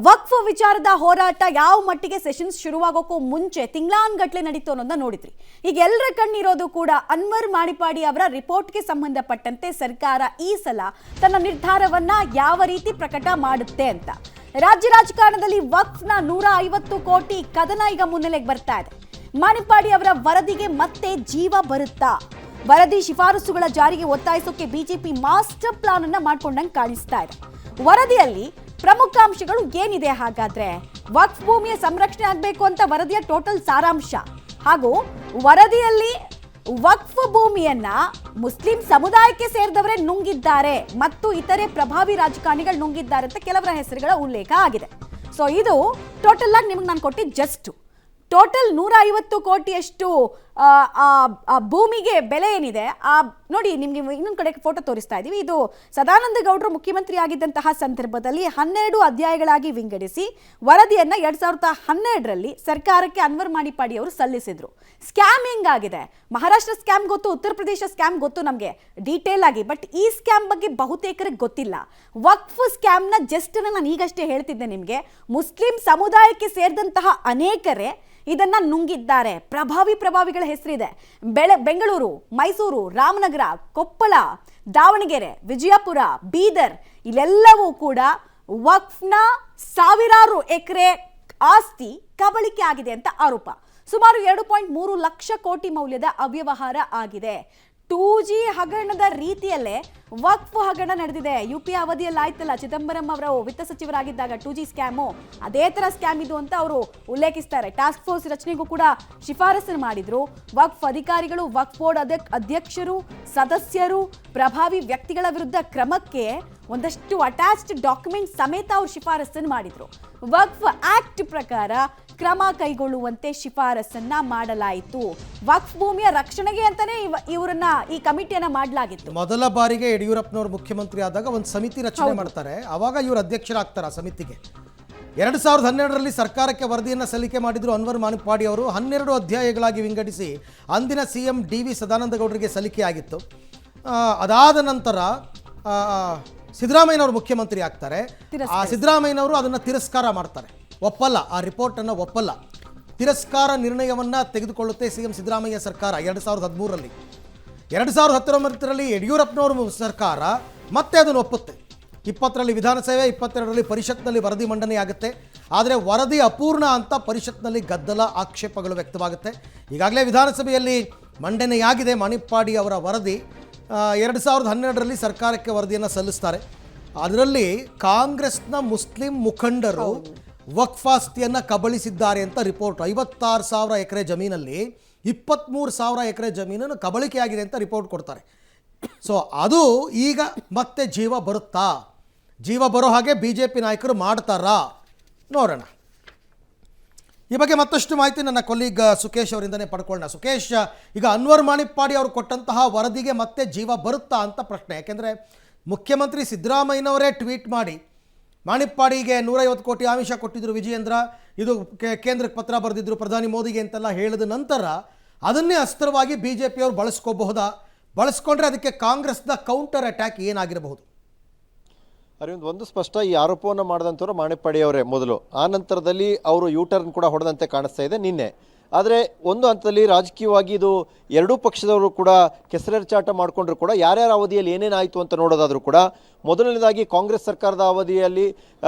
ವಕ್ಫ್ ವಿಚಾರದ ಹೋರಾಟ ಯಾವ ಮಟ್ಟಿಗೆ ಸೆಷನ್ಸ್ ಶುರುವಾಗೋಕ್ಕೂ ಮುಂಚೆ ತಿಂಗಳಾನ್ಗಟ್ಲೆ ನಡೀತು ಅನ್ನೋದನ್ನ ನೋಡಿದ್ರಿ. ಈಗ ಎಲ್ಲರ ಕಣ್ಣಿರೋದು ಕೂಡ ಅನ್ವರ್ ಮಾಣಿಪಾಡಿ ಅವರ ರಿಪೋರ್ಟ್ಗೆ ಸಂಬಂಧಪಟ್ಟಂತೆ ಸರ್ಕಾರ ಈ ಸಲ ತನ್ನ ನಿರ್ಧಾರವನ್ನ ಯಾವ ರೀತಿ ಪ್ರಕಟ ಮಾಡುತ್ತೆ ಅಂತ. ರಾಜ್ಯ ರಾಜಕಾರಣದಲ್ಲಿ ವಕ್ಫ್ನ 150 ಕೋಟಿ ಕದನ ಈಗ ಮುನ್ನೆಲೆಗೆ ಬರ್ತಾ ಇದೆ. ಮಾಣಿಪಾಡಿ ಅವರ ವರದಿಗೆ ಮತ್ತೆ ಜೀವ ಬರುತ್ತಾ? ವರದಿ ಶಿಫಾರಸುಗಳ ಜಾರಿಗೆ ಒತ್ತಾಯಿಸೋಕೆ ಬಿಜೆಪಿ ಮಾಸ್ಟರ್ ಪ್ಲಾನ್ ಅನ್ನ ಮಾಡ್ಕೊಂಡಂಗೆ ಕಾಣಿಸ್ತಾ ಇದೆ. ವರದಿಯಲ್ಲಿ ಪ್ರಮುಖ ಅಂಶಗಳು ಏನಿದೆ ಹಾಗಾದ್ರೆ? ವಕ್ಫ್ ಭೂಮಿಯ ಸಂರಕ್ಷಣೆ ಆಗಬೇಕು ಅಂತ ವರದಿಯ ಟೋಟಲ್ ಸಾರಾಂಶ, ಹಾಗೂ ವರದಿಯಲ್ಲಿ ವಕ್ಫ್ ಭೂಮಿಯನ್ನ ಮುಸ್ಲಿಂ ಸಮುದಾಯಕ್ಕೆ ಸೇರಿದವರೇ ನುಂಗಿದ್ದಾರೆ ಮತ್ತು ಇತರೆ ಪ್ರಭಾವಿ ರಾಜಕಾರಣಿಗಳು ನುಂಗಿದ್ದಾರೆ ಅಂತ ಕೆಲವರ ಹೆಸರುಗಳ ಉಲ್ಲೇಖ ಆಗಿದೆ. ಸೊ ಇದು ಟೋಟಲ್ ಆಗಿ ನಿಮಗೆ ನಾನು ಕೊಟ್ಟಿದ್ದು ಜಸ್ಟ್ ಟೋಟಲ್ 150 ಕೋಟಿಯಷ್ಟು ಭೂಮಿಗೆ ಬೆಲೆ ಏನಿದೆ ನೋಡಿ. ನಿಮಗೆ ಇನ್ನೊಂದು ಕಡೆ ಫೋಟೋ ತೋರಿಸ್ತಾ ಇದ್ದೀವಿ. ಇದು ಸದಾನಂದ ಗೌಡರು ಮುಖ್ಯಮಂತ್ರಿ ಆಗಿದ್ದಂತಹ ಸಂದರ್ಭದಲ್ಲಿ 12 ಅಧ್ಯಾಯಗಳಾಗಿ ವಿಂಗಡಿಸಿ ವರದಿಯನ್ನ 2012ರಲ್ಲಿ ಸರ್ಕಾರಕ್ಕೆ ಅನ್ವರ್ ಮಾಣಿಪಾಡಿ ಅವರು ಸಲ್ಲಿಸಿದ್ರು. ಸ್ಕ್ಯಾಮ್ ಹೆಂಗಾಗಿದೆ? ಮಹಾರಾಷ್ಟ್ರ ಸ್ಕ್ಯಾಮ್ ಗೊತ್ತು, ಉತ್ತರ ಪ್ರದೇಶ ಸ್ಕ್ಯಾಮ್ ಗೊತ್ತು ನಮಗೆ ಡೀಟೇಲ್ ಆಗಿ, ಬಟ್ ಈ ಸ್ಕ್ಯಾಮ್ ಬಗ್ಗೆ ಬಹುತೇಕರಿಗೆ ಗೊತ್ತಿಲ್ಲ. ವಕ್ಫ್ ಸ್ಕ್ಯಾಮ್ನ ಜಸ್ಟ್ ನಾನು ಈಗಷ್ಟೇ ಹೇಳ್ತಿದ್ದೆ ನಿಮಗೆ. ಮುಸ್ಲಿಂ ಸಮುದಾಯಕ್ಕೆ ಸೇರಿದಂತಹ ಅನೇಕರೇ ಇದನ್ನ ನುಂಗಿದ್ದಾರೆ. ಪ್ರಭಾವಿಗಳ ಹೆಸರಿದೆ. ಬೆಂಗಳೂರು, ಮೈಸೂರು, ರಾಮನಗರ, ಕೊಪ್ಪಳ, ದಾವಣಗೆರೆ, ವಿಜಯಪುರ, ಬೀದರ್, ಇಲ್ಲೆಲ್ಲವೂ ಕೂಡ ವಕ್ಫ್ನ ಸಾವಿರಾರು ಎಕರೆ ಆಸ್ತಿ ಕಬಳಿಕೆ ಆಗಿದೆ ಅಂತ ಆರೋಪ. ಸುಮಾರು 2.3 ಲಕ್ಷ ಕೋಟಿ ಮೌಲ್ಯದ ಅವ್ಯವಹಾರ ಆಗಿದೆ. 2G ಹಗರಣದ ರೀತಿಯಲ್ಲೇ ವಕ್ಫ್ ಹಗರಣ ನಡೆದಿದೆ. UPA ಅವಧಿಯಲ್ಲಿ ಆಯ್ತಲ್ಲ, ಚಿದಂಬರಂ ಅವರು ವಿತ್ತ ಸಚಿವರಾಗಿದ್ದಾಗ 2G ಸ್ಕ್ಯಾಮು, ಅದೇ ತರ ಸ್ಕ್ಯಾಮ್ ಇದು ಅಂತ ಅವರು ಉಲ್ಲೇಖಿಸ್ತಾರೆ. ಟಾಸ್ಕ್ ಫೋರ್ಸ್ ರಚನೆಗೂ ಕೂಡ ಶಿಫಾರಸು ಮಾಡಿದ್ರು. ವಕ್ಫ್ ಅಧಿಕಾರಿಗಳು, ವಕ್ಫ್ ಬೋರ್ಡ್ ಅಧ್ಯಕ್ಷರು, ಸದಸ್ಯರು, ಪ್ರಭಾವಿ ವ್ಯಕ್ತಿಗಳ ವಿರುದ್ಧ ಕ್ರಮಕ್ಕೆ ಒಂದಷ್ಟು ಅಟ್ಯಾಚ್ಡ್ ಡಾಕ್ಯುಮೆಂಟ್ ಸಮೇತ ಅವರು ಶಿಫಾರಸನ್ನು ಮಾಡಿದ್ರು. ವಕ್ಫ್ ಆಕ್ಟ್ ಪ್ರಕಾರ ಕ್ರಮ ಕೈಗೊಳ್ಳುವಂತೆ ಶಿಫಾರಸನ್ನ ಮಾಡಲಾಯಿತು. ವಕ್ಫ್ ಭೂಮಿಯ ರಕ್ಷಣೆಗೆ ಅಂತಾನೆ ಇವರನ್ನ ಈ ಕಮಿಟಿಯನ್ನ ಮಾಡಲಾಗಿತ್ತು. ಮೊದಲ ಬಾರಿಗೆ ಯಡಿಯೂರಪ್ಪನವರು ಮುಖ್ಯಮಂತ್ರಿ ಆದಾಗ ಒಂದು ಸಮಿತಿ ರಚನೆ ಮಾಡ್ತಾರೆ. ಅವಾಗ ಇವರು ಅಧ್ಯಕ್ಷರಾಗ್ತಾರೆ ಆ ಸಮಿತಿಗೆ. 2012ರಲ್ಲಿ ಸರ್ಕಾರಕ್ಕೆ ವರದಿಯನ್ನು ಸಲ್ಲಿಕೆ ಮಾಡಿದ್ರು ಅನ್ವರ್ ಮಾಣಿಪಾಡಿ ಅವರು. 12 ಅಧ್ಯಾಯಗಳಾಗಿ ವಿಂಗಡಿಸಿ ಅಂದಿನ CM DV ಸದಾನಂದ ಗೌಡರಿಗೆ ಸಲ್ಲಿಕೆ ಆಗಿತ್ತು. ಅದಾದ ನಂತರ ಸಿದ್ದರಾಮಯ್ಯನವರು ಮುಖ್ಯಮಂತ್ರಿ ಆಗ್ತಾರೆ. ಆ ಸಿದ್ದರಾಮಯ್ಯನವರು ಅದನ್ನು ತಿರಸ್ಕಾರ ಮಾಡ್ತಾರೆ, ಒಪ್ಪಲ್ಲ, ಆ ರಿಪೋರ್ಟನ್ನು ಒಪ್ಪಲ್ಲ. ತಿರಸ್ಕಾರ ನಿರ್ಣಯವನ್ನು ತೆಗೆದುಕೊಳ್ಳುತ್ತೆ CM ಸಿದ್ದರಾಮಯ್ಯ ಸರ್ಕಾರ 2013ರಲ್ಲಿ. 2019ರಲ್ಲಿ ಯಡಿಯೂರಪ್ಪನವರು ಸರ್ಕಾರ ಮತ್ತೆ ಅದನ್ನು ಒಪ್ಪುತ್ತೆ. 20ರಲ್ಲಿ ವಿಧಾನಸಭೆ, 22ರಲ್ಲಿ ಪರಿಷತ್ನಲ್ಲಿ ವರದಿ ಮಂಡನೆಯಾಗುತ್ತೆ. ಆದರೆ ವರದಿ ಅಪೂರ್ಣ ಅಂತ ಪರಿಷತ್ನಲ್ಲಿ ಗದ್ದಲ, ಆಕ್ಷೇಪಗಳು ವ್ಯಕ್ತವಾಗುತ್ತೆ. ಈಗಾಗಲೇ ವಿಧಾನಸಭೆಯಲ್ಲಿ ಮಂಡನೆಯಾಗಿದೆ ಮಾಣಿಪಾಡಿ ಅವರ ವರದಿ. 2012ರಲ್ಲಿ ಸರ್ಕಾರಕ್ಕೆ ವರದಿಯನ್ನು ಸಲ್ಲಿಸ್ತಾರೆ. ಅದರಲ್ಲಿ ಕಾಂಗ್ರೆಸ್ನ ಮುಸ್ಲಿಂ ಮುಖಂಡರು ವಕ್ಫಾಸ್ತಿಯನ್ನು ಕಬಳಿಸಿದ್ದಾರೆ ಅಂತ ರಿಪೋರ್ಟ್. 56,000 ಎಕರೆ ಜಮೀನಲ್ಲಿ 23,000 ಎಕರೆ ಜಮೀನನ್ನು ಕಬಳಿಕೆಯಾಗಿದೆ ಅಂತ ರಿಪೋರ್ಟ್ ಕೊಡ್ತಾರೆ. ಸೊ ಅದು ಈಗ ಮತ್ತೆ ಜೀವ ಬರುತ್ತಾ? ಜೀವ ಬರೋ ಹಾಗೆ BJP ನಾಯಕರು ಮಾಡ್ತಾರಾ? ನೋಡೋಣ. ಈ ಬಗ್ಗೆ ಮತ್ತಷ್ಟು ಮಾಹಿತಿ ನನ್ನ ಕೊಲೀಗ್ ಸುಕೇಶ್ ಅವರಿಂದನೇ ಪಡ್ಕೊಳ್ಳೋಣ. ಸುಕೇಶ್, ಈಗ ಅನ್ವರ್ ಮಾಣಿಪಾಡಿ ಅವರು ಕೊಟ್ಟಂತಹ ವರದಿಗೆ ಮತ್ತೆ ಜೀವ ಬರುತ್ತಾ ಅಂತ ಪ್ರಶ್ನೆ. ಯಾಕೆಂದರೆ ಮುಖ್ಯಮಂತ್ರಿ ಸಿದ್ದರಾಮಯ್ಯನವರೇ ಟ್ವೀಟ್ ಮಾಡಿ ಮಾಣಿಪಾಡಿಗೆ 150 ಕೋಟಿ ಆಮಿಷ ಕೊಟ್ಟಿದ್ದರು ವಿಜಯೇಂದ್ರ, ಇದು ಕೇಂದ್ರಕ್ಕೆ ಪತ್ರ ಬರೆದಿದ್ರು ಪ್ರಧಾನಿ ಮೋದಿಗೆ ಅಂತೆಲ್ಲ ಹೇಳಿದ ನಂತರ ಅದನ್ನೇ ಅಸ್ತ್ರವಾಗಿ BJP ಅವರು ಬಳಸ್ಕೋಬಹುದಾ? ಬಳಸ್ಕೊಂಡ್ರೆ ಅದಕ್ಕೆ ಕಾಂಗ್ರೆಸ್ನ ಕೌಂಟರ್ ಅಟ್ಯಾಕ್ ಏನಾಗಿರಬಹುದು? ಅರವಿಂದ್, ಒಂದು ಸ್ಪಷ್ಟ, ಈ ಆರೋಪವನ್ನು ಮಾಡಿದಂಥವ್ರು ಮಾಣಿಪಾಡಿ ಅವರೇ ಮೊದಲು. ಆ ನಂತರದಲ್ಲಿ ಅವರು ಯೂಟರ್ನ್ ಕೂಡ ಹೊಡೆದಂತೆ ಕಾಣಿಸ್ತಾ ಇದೆ ನಿನ್ನೆ. ಆದರೆ ಒಂದು ಹಂತದಲ್ಲಿ ರಾಜಕೀಯವಾಗಿ ಇದು ಎರಡೂ ಪಕ್ಷದವರು ಕೂಡ ಕೆಸರೆರಚಾಟ ಮಾಡಿಕೊಂಡ್ರು ಕೂಡ ಯಾರ್ಯಾರ ಅವಧಿಯಲ್ಲಿ ಏನೇನಾಯಿತು ಅಂತ ನೋಡೋದಾದರೂ ಕೂಡ ಮೊದಲನೇದಾಗಿ ಕಾಂಗ್ರೆಸ್ ಸರ್ಕಾರದ ಅವಧಿಯಲ್ಲಿ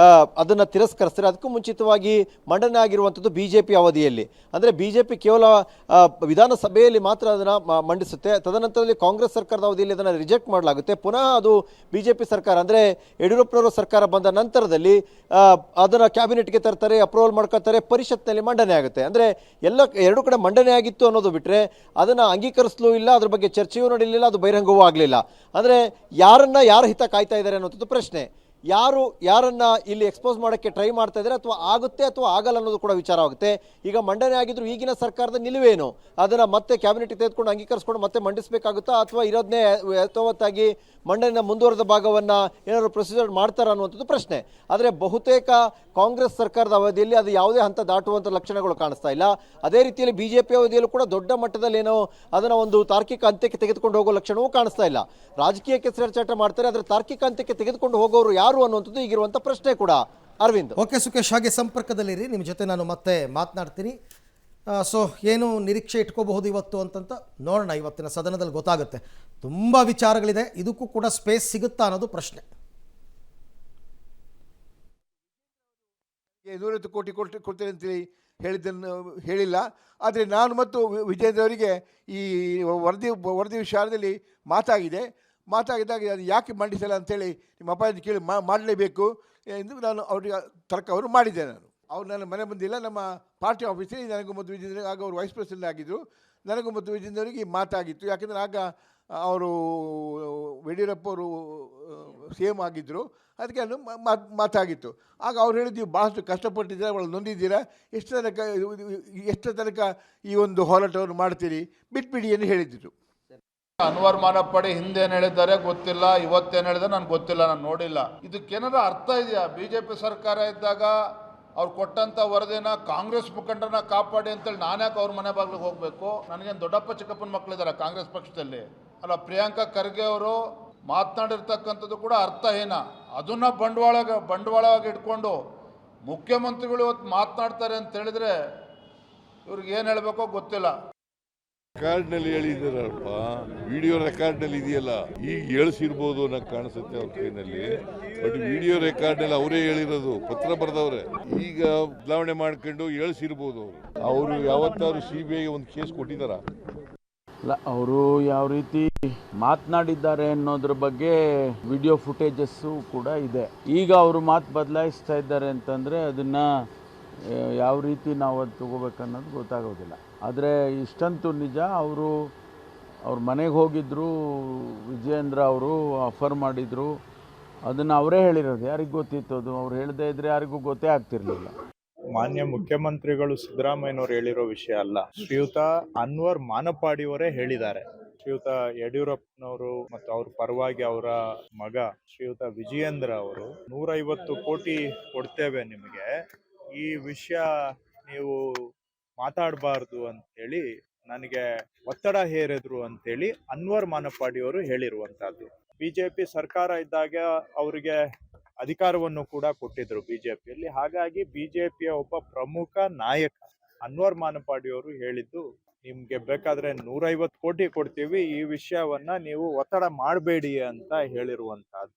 ಅದನ್ನು ತಿರಸ್ಕರಿಸ್ತಾರೆ. ಅದಕ್ಕೂ ಮುಂಚಿತವಾಗಿ ಮಂಡನೆ ಆಗಿರುವಂಥದ್ದು BJP ಅವಧಿಯಲ್ಲಿ. ಅಂದರೆ BJP ಕೇವಲ ವಿಧಾನಸಭೆಯಲ್ಲಿ ಮಾತ್ರ ಅದನ್ನು ಮಂಡಿಸುತ್ತೆ. ತದನಂತರದಲ್ಲಿ ಕಾಂಗ್ರೆಸ್ ಸರ್ಕಾರದ ಅವಧಿಯಲ್ಲಿ ಅದನ್ನು ರಿಜೆಕ್ಟ್ ಮಾಡಲಾಗುತ್ತೆ. ಪುನಃ ಅದು BJP ಸರ್ಕಾರ ಅಂದರೆ ಯಡಿಯೂರಪ್ಪನವರ ಸರ್ಕಾರ ಬಂದ ನಂತರದಲ್ಲಿ ಅದನ್ನು ಕ್ಯಾಬಿನೆಟ್ಗೆ ತರ್ತಾರೆ, ಅಪ್ರೂವಲ್ ಮಾಡ್ಕೊತಾರೆ, ಪರಿಷತ್ನಲ್ಲಿ ಮಂಡನೆ ಆಗುತ್ತೆ. ಅಂದರೆ ಎರಡು ಕಡೆ ಮಂಡನೆ ಆಗಿತ್ತು ಅನ್ನೋದು ಬಿಟ್ಟರೆ ಅದನ್ನು ಅಂಗೀಕರಿಸಲೂ ಇಲ್ಲ, ಅದ್ರ ಬಗ್ಗೆ ಚರ್ಚೆಯೂ ನಡೀಲಿಲ್ಲ, ಅದು ಬಹಿರಂಗವೂ ಆಗಲಿಲ್ಲ. ಅಂದರೆ ಯಾರ ಹಿತ ಕಾಯ್ತಾ ಇದ್ದಾರೆ ಅನ್ನೋದು ಪ್ರಶ್ನೆ. ಯಾರನ್ನ ಇಲ್ಲಿ ಎಕ್ಸ್ಪೋಸ್ ಮಾಡೋಕ್ಕೆ ಟ್ರೈ ಮಾಡ್ತಾ ಇದ್ದಾರೆ, ಅಥವಾ ಆಗುತ್ತೆ ಅಥವಾ ಆಗಲ್ಲ ಅನ್ನೋದು ಕೂಡ ವಿಚಾರವಾಗುತ್ತೆ. ಈಗ ಮಂಡನೆ ಆಗಿದ್ರು ಈಗಿನ ಸರ್ಕಾರದ ನಿಲುವೇನು? ಅದನ್ನು ಮತ್ತೆ ಕ್ಯಾಬಿನೆಟ್ಗೆ ತೆಗೆದುಕೊಂಡು ಅಂಗೀಕರಿಸ್ಕೊಂಡು ಮತ್ತೆ ಮಂಡಿಸಬೇಕಾಗುತ್ತಾ, ಅಥವಾ ಇರೋದನ್ನೇ ಯಥಾವತ್ತಾಗಿ ಮಂಡನೆಯ ಮುಂದುವರೆದ ಭಾಗವನ್ನು ಏನಾದರೂ ಪ್ರೊಸೀಜರ್ ಮಾಡ್ತಾರಾ ಅನ್ನುವಂಥದ್ದು ಪ್ರಶ್ನೆ. ಆದರೆ ಬಹುತೇಕ ಕಾಂಗ್ರೆಸ್ ಸರ್ಕಾರದ ಅವಧಿಯಲ್ಲಿ ಅದು ಯಾವುದೇ ಹಂತ ದಾಟುವಂಥ ಲಕ್ಷಣಗಳು ಕಾಣಿಸ್ತಾ ಇಲ್ಲ. ಅದೇ ರೀತಿಯಲ್ಲಿ BJP ಅವಧಿಯಲ್ಲೂ ಕೂಡ ದೊಡ್ಡ ಮಟ್ಟದಲ್ಲಿ ಏನೋ ಅದನ್ನು ಒಂದು ತಾರ್ಕಿಕ ಅಂತ್ಯಕ್ಕೆ ತೆಗೆದುಕೊಂಡು ಹೋಗೋ ಲಕ್ಷಣವೂ ಕಾಣಿಸ್ತಾ ಇಲ್ಲ. ರಾಜಕೀಯಕ್ಕೆ ಕೆಸರೆರಚಾಟ ಮಾಡ್ತಾರೆ, ಆದರೆ ತಾರ್ಕಿಕ ಅಂತ್ಯಕ್ಕೆ ತೆಗೆದುಕೊಂಡು ಹೋಗೋರು ಯಾರು ಅನ್ನುವಂಥದ್ದು ಈಗಿರುವಂಥ ಪ್ರಶ್ನೆ ಕೂಡ ಅರವಿಂದ್. ಓಕೆ ಸುಖೇಶ್, ಹಾಗೆ ಸಂಪರ್ಕದಲ್ಲಿರಿ, ನಿಮ್ಮ ಜೊತೆ ನಾನು ಮತ್ತೆ ಮಾತನಾಡ್ತೀನಿ. ಸೊ ಏನು ನಿರೀಕ್ಷೆ ಇಟ್ಕೋಬಹುದು ಇವತ್ತು ಅಂತಂತ ನೋಡೋಣ, ಇವತ್ತಿನ ಸದನದಲ್ಲಿ ಗೊತ್ತಾಗುತ್ತೆ. ತುಂಬ ವಿಚಾರಗಳಿದೆ, ಇದಕ್ಕೂ ಕೂಡ ಸ್ಪೇಸ್ ಸಿಗುತ್ತಾ ಅನ್ನೋದು ಪ್ರಶ್ನೆ. 150 ಕೋಟಿ ಕೊಡ್ತೇನೆ ಅಂತೇಳಿ ಹೇಳಿಲ್ಲ. ಆದರೆ ನಾನು ಮತ್ತು ವಿಜೇಂದ್ರ ಅವರಿಗೆ ಈ ವರದಿ ವಿಚಾರದಲ್ಲಿ ಮಾತಾಗಿದ್ದಾಗ ಅದು ಯಾಕೆ ಮಂಡಿಸಲ್ಲ ಅಂತೇಳಿ ನಿಮ್ಮ ಅಪಾಯ ಕೇಳಿ ಮಾಡಲೇಬೇಕು ಎಂದು ನಾನು ಅವರಿಗೆ ತರ್ಕವನ್ನು ಮಾಡಿದ್ದೆ. ಅವ್ರು ನನ್ನ ಮನೆ ಬಂದಿಲ್ಲ, ನಮ್ಮ ಪಾರ್ಟಿ ಆಫೀಸಲ್ಲಿ ನನಗೂ ಮತ್ತು ವಿಜೇಂದ್ರ, ಆಗ ಅವರು ವೈಸ್ ಪ್ರೆಸಿಡೆಂಟ್ ಆಗಿದ್ದರು, ನನಗೂ ಮತ್ತು ವಿಜೇಂದ್ರ ಅವರಿಗೆ ಮಾತಾಗಿತ್ತು. ಯಾಕೆಂದರೆ ಆಗ ಅವರು ಯಡಿಯೂರಪ್ಪ ಅವರು CM ಆಗಿದ್ದರು, ಅದಕ್ಕೆ ಅದು ಮಾತಾಗಿತ್ತು. ಆಗ ಅವ್ರು ಹೇಳಿದ್ವಿ, ಭಾಳಷ್ಟು ಕಷ್ಟಪಟ್ಟಿದ್ದೀರಾ, ಅವಳು ನೊಂದಿದ್ದೀರಾ, ಎಷ್ಟು ತನಕ ಈ ಒಂದು ಹೋರಾಟವನ್ನು ಮಾಡ್ತೀರಿ, ಬಿಟ್ಬಿಡಿ ಎಂದು ಹೇಳಿದ್ದರು. ಅನ್ವರ್ ಮಾನಪ್ಪಾಡಿ ಹಿಂದೇನು ಹೇಳಿದ್ದಾರೆ ಗೊತ್ತಿಲ್ಲ, ಇವತ್ತೇನು ಹೇಳಿದ್ರೆ ನನಗೆ ಗೊತ್ತಿಲ್ಲ, ನಾನು ನೋಡಿಲ್ಲ. ಇದಕ್ಕೇನಾರ ಅರ್ಥ ಇದೆಯಾ? BJP ಸರ್ಕಾರ ಇದ್ದಾಗ ಅವ್ರು ಕೊಟ್ಟಂಥ ವರದಿನ ಕಾಂಗ್ರೆಸ್ ಮುಖಂಡರನ್ನ ಕಾಪಾಡಿ ಅಂತೇಳಿ ನಾನ್ಯಾಕೆ ಅವ್ರ ಮನೆ ಬಾಗಿಲಿಗೆ ಹೋಗಬೇಕು? ನನಗೇನು ದೊಡ್ಡಪ್ಪ ಚಿಕ್ಕಪ್ಪನ ಮಕ್ಕಳಿದ್ದಾರೆ ಕಾಂಗ್ರೆಸ್ ಪಕ್ಷದಲ್ಲಿ? ಅಲ್ಲ, ಪ್ರಿಯಾಂಕಾ ಖರ್ಗೆ ಅವರು ಮಾತನಾಡಿರ್ತಕ್ಕಂಥದ್ದು ಕೂಡ ಅರ್ಥಹೀನ. ಅದನ್ನ ಬಂಡವಾಳವಾಗಿ ಇಟ್ಕೊಂಡು ಮುಖ್ಯಮಂತ್ರಿಗಳು ಇವತ್ತು ಮಾತನಾಡ್ತಾರೆ ಅಂತ ಹೇಳಿದ್ರೆ ಇವ್ರಿಗೆ ಏನು ಹೇಳಬೇಕೋ ಗೊತ್ತಿಲ್ಲ. ರೆಕಾರ್ಡ್ನಲ್ಲಿ ಹೇಳಿದಾರಪ್ಪ, ವಿಡಿಯೋ ರೆಕಾರ್ಡ್ನಲ್ಲಿ ಇದೆಯಲ್ಲ, ಈಗ ಹೇಳಿಸಿರ್ಬೋದು ನಂಗೆ ಕಾಣಿಸುತ್ತೆ ಅವ್ರ ಕೈನಲ್ಲಿ. ಬಟ್ ವಿಡಿಯೋ ರೆಕಾರ್ಡ್ನಲ್ಲಿ ಅವರೇ ಹೇಳಿರೋದು, ಪತ್ರ ಬರೆದವ್ರೆ. ಈಗ ಬದಲಾವಣೆ ಮಾಡ್ಕೊಂಡು ಹೇಳಿಸಿರ್ಬೋದು. ಅವರು ಯಾವತ್ತಾದ್ರು CBI ಒಂದು ಕೇಸ್ ಕೊಟ್ಟಿದ್ದಾರ? ಅಲ್ಲ, ಅವರು ಯಾವ ರೀತಿ ಮಾತನಾಡಿದ್ದಾರೆ ಅನ್ನೋದ್ರ ಬಗ್ಗೆ ವಿಡಿಯೋ ಫುಟೇಜಸ್ಸು ಕೂಡ ಇದೆ. ಈಗ ಅವರು ಮಾತು ಬದಲಾಯಿಸ್ತಾ ಇದ್ದಾರೆ ಅಂತಂದರೆ ಅದನ್ನು ಯಾವ ರೀತಿ ನಾವು ಅದು ತಗೋಬೇಕನ್ನೋದು ಗೊತ್ತಾಗೋದಿಲ್ಲ. ಆದರೆ ಇಷ್ಟಂತೂ ನಿಜ, ಅವ್ರ ಮನೆಗೆ ಹೋಗಿದ್ದರು, ವಿಜಯೇಂದ್ರ ಅವರು ಆಫರ್ ಮಾಡಿದರು, ಅದನ್ನು ಅವರೇ ಹೇಳಿರೋದು. ಯಾರಿಗೆ ಗೊತ್ತಿತ್ತು ಅದು? ಅವ್ರು ಹೇಳದೇ ಇದ್ದರೆ ಯಾರಿಗೂ ಗೊತ್ತೇ ಆಗ್ತಿರ್ಲಿಲ್ಲ. ಮಾನ್ಯ ಮುಖ್ಯಮಂತ್ರಿಗಳು ಸಿದ್ದರಾಮಯ್ಯನವರು ಹೇಳಿರೋ ವಿಷಯ ಅಲ್ಲ, ಶ್ರೀಯುತ ಅನ್ವರ್ ಮಾನಪಾಡಿಯವರೇ ಹೇಳಿದ್ದಾರೆ. ಶ್ರೀಯುತ ಯಡಿಯೂರಪ್ಪನವರು ಮತ್ತು ಅವ್ರ ಪರವಾಗಿ ಅವರ ಮಗ ಶ್ರೀಯುತ ವಿಜಯೇಂದ್ರ ಅವರು 150 ಕೋಟಿ ಕೊಡ್ತೇವೆ ನಿಮಗೆ, ಈ ವಿಷಯ ನೀವು ಮಾತಾಡಬಾರ್ದು ಅಂತೇಳಿ ನನಗೆ ಒತ್ತಡ ಹೇರಿದ್ರು ಅಂತೇಳಿ ಅನ್ವರ್ ಮಾನಪಾಡಿಯವರು ಹೇಳಿರುವಂತಹದ್ದು. BJP ಸರ್ಕಾರ ಇದ್ದಾಗ ಅವರಿಗೆ ಅಧಿಕಾರವನ್ನು ಕೂಡ ಕೊಟ್ಟಿದ್ರು BJPಯಲ್ಲಿ. ಹಾಗಾಗಿ BJPಯ ಒಬ್ಬ ಪ್ರಮುಖ ನಾಯಕ ಅನ್ವರ್ ಮಾನಪಾಡಿಯವರು ಹೇಳಿದ್ದು, ನಿಮ್ಗೆ ಬೇಕಾದ್ರೆ 150 ಕೋಟಿ ಕೊಡ್ತೀವಿ, ಈ ವಿಷಯವನ್ನ ನೀವು ಒತ್ತಡ ಮಾಡಬೇಡಿ ಅಂತ ಹೇಳಿರುವಂತಹದ್ದು.